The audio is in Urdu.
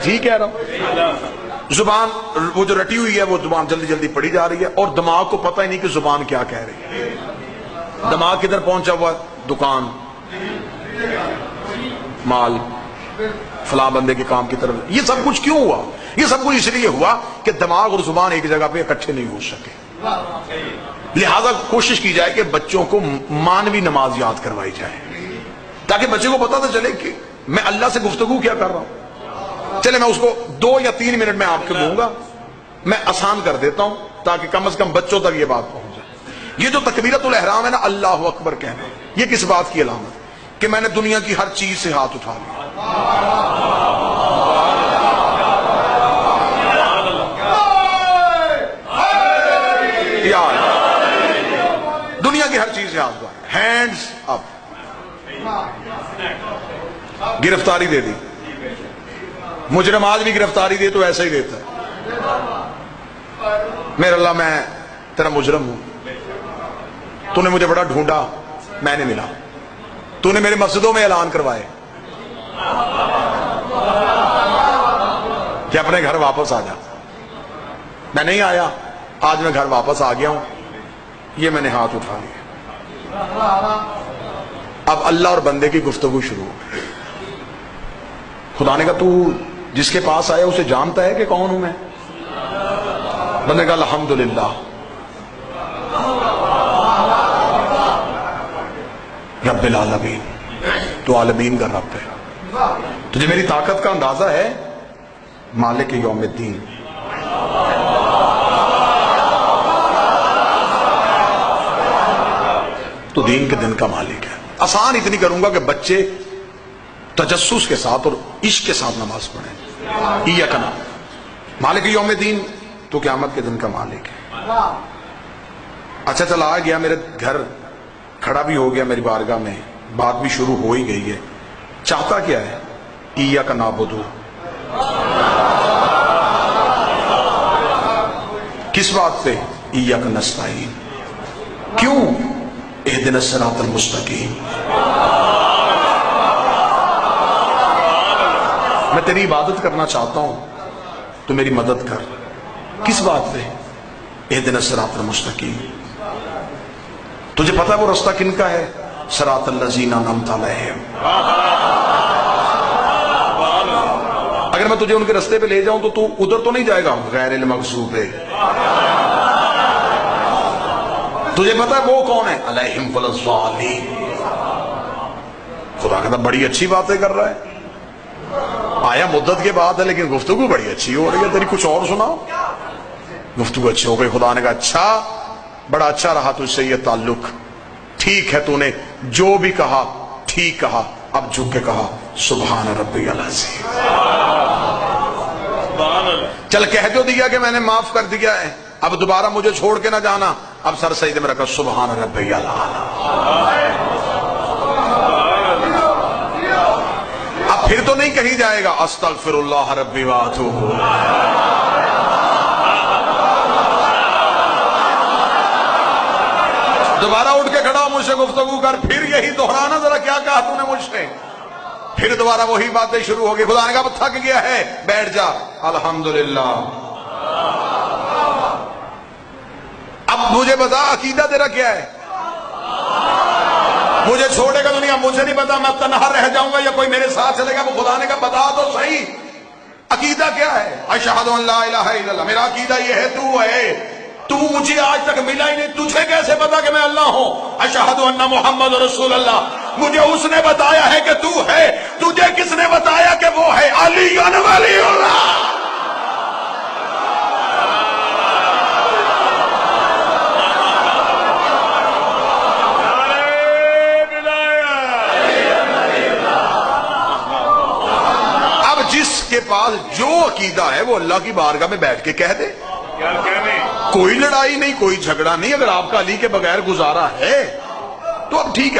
میں ٹھیک کہہ رہا ہوں؟ زبان وہ جو رٹی ہوئی ہے وہ زبان جلدی جلدی پڑھی جا رہی ہے اور دماغ کو پتہ ہی نہیں کہ زبان کیا کہہ رہی ہے. دماغ کدھر پہنچا ہوا؟ دکان، مال، فلاں بندے کے کام کی طرف. یہ سب کچھ کیوں ہوا؟ یہ سب کچھ اس لیے ہوا کہ دماغ اور زبان ایک جگہ پہ اکٹھے نہیں ہو سکے. لہذا کوشش کی جائے کہ بچوں کو مانوی نماز یاد کروائی جائے تاکہ بچے کو پتہ تو چلے کہ میں اللہ سے گفتگو کیا کر رہا ہوں. چلے میں اس کو 2 یا 3 منٹ میں آپ کو دوں گا، میں آسان کر دیتا ہوں تاکہ کم از کم بچوں تک یہ بات پہنچ جائے. یہ جو تکبیرۃ الاحرام ہے نا، اللہ اکبر کہنا، یہ کس بات کی علامت؟ کہ میں نے دنیا کی ہر چیز سے ہاتھ اٹھا لیا. دنیا کی ہر چیز سے ہاتھ اٹھا، ہینڈز اپ. گرفتاری دے دی. مجرم آدمی گرفتاری دے تو ایسا ہی دیتا ہے، میرے اللہ میں تیرا مجرم ہوں، تو نے مجھے بڑا ڈھونڈا، میں نے ملا، تو نے میرے مسجدوں میں اعلان کروائے کہ اپنے گھر واپس آ جا. میں نہیں آیا، آج میں گھر واپس آ گیا ہوں، یہ میں نے ہاتھ اٹھا لیا. اب اللہ اور بندے کی گفتگو شروع ہو گئی. خدا نے کہا تو جس کے پاس آیا اسے جانتا ہے کہ کون ہوں میں؟ بندے کہا الحمدللہ. رب العالمین، تو عالمین کا رب ہے. تجھے میری طاقت کا اندازہ ہے؟ مالک یوم الدین. تو دین کے دن کا مالک ہے. آسان اتنی کروں گا کہ بچے تجسس کے ساتھ اور عشق کے ساتھ نماز پڑھیں. ایاک نعبد، مالک یوم الدین، تو قیامت کے دن کا مالک ہے. اچھا چلا آ گیا میرے گھر، کھڑا بھی ہو گیا میری بارگاہ میں، بات بھی شروع ہو ہی گئی ہے. چاہتا کیا ہے؟ ایاک نعبد. کس بات پہ؟ ایاک نستعین. کیوں؟ اہدنا الصراط المستقیم. میں تیری عبادت کرنا چاہتا ہوں، تو میری مدد کر. کس بات پہ؟ اہدنا الصراط المستقیم. تجھے پتا ہے وہ رستہ کن کا ہے؟ صراط الذین انعمت علیہم. اگر میں تجھے ان کے رستے پہ لے جاؤں تو ادھر تو نہیں جائے گا غیر المغضوب پہ. تجھے پتا ہے وہ کون ہے؟ علیہم الضالین. خدا کہتا بڑی اچھی باتیں کر رہا ہے، آیا مدت کے بعد ہے لیکن گفتگو بڑی اچھی ہو رہی ہے تیری. کچھ اور سناؤ. گفتگو اچھی ہو گئی. خدا نے کہا اچھا، بڑا اچھا رہا تجھ سے یہ تعلق، ٹھیک ہے، تو نے جو بھی کہا ٹھیک کہا. اب جھک کے کہا سبحان ربی العظیم. چل کہہ تو دیا کہ میں نے معاف کر دیا ہے، اب دوبارہ مجھے چھوڑ کے نہ جانا. اب سر سجدے میں رکھا سبحان ربی الاعلی. اب پھر تو نہیں کہیں جائے گا استغفر اللہ ربی واتوب. دوبارہ اٹھ کے کھڑا مجھ سے گفتگو کر، پھر یہی دہرانا ذرا کیا کہا تو نے مجھ سے. پھر دوبارہ وہی باتیں شروع ہو گئی. خدا نے کہا اب تھک گیا ہے بیٹھ جا. الحمدللہ. اب مجھے بتا عقیدہ تیرا کیا ہے؟ مجھے چھوڑے گا دنیا، مجھے نہیں پتا میں تنہا رہ جاؤں گا یا کوئی میرے ساتھ چلے گا. وہ خدا نے کہا بتا تو صحیح عقیدہ کیا ہے؟ اشہد ان لا الہ الا اللہ. میرا عقیدہ یہ ہے تو ہے. تو مجھے آج تک ملا ہی نہیں، تجھے کیسے پتا کہ میں اللہ ہوں؟ اشہد ان محمد رسول اللہ. مجھے اس نے بتایا ہے کہ تو ہے. تجھے کس نے بتایا کہ وہ ہے؟ علی ولی اللہ. جس کے پاس جو عقیدہ ہے وہ اللہ کی بارگاہ میں بیٹھ کے کہہ دے. کوئی لڑائی نہیں، کوئی جھگڑا نہیں. اگر آپ کا علی کے بغیر گزارا ہے تو اب ٹھیک ہے.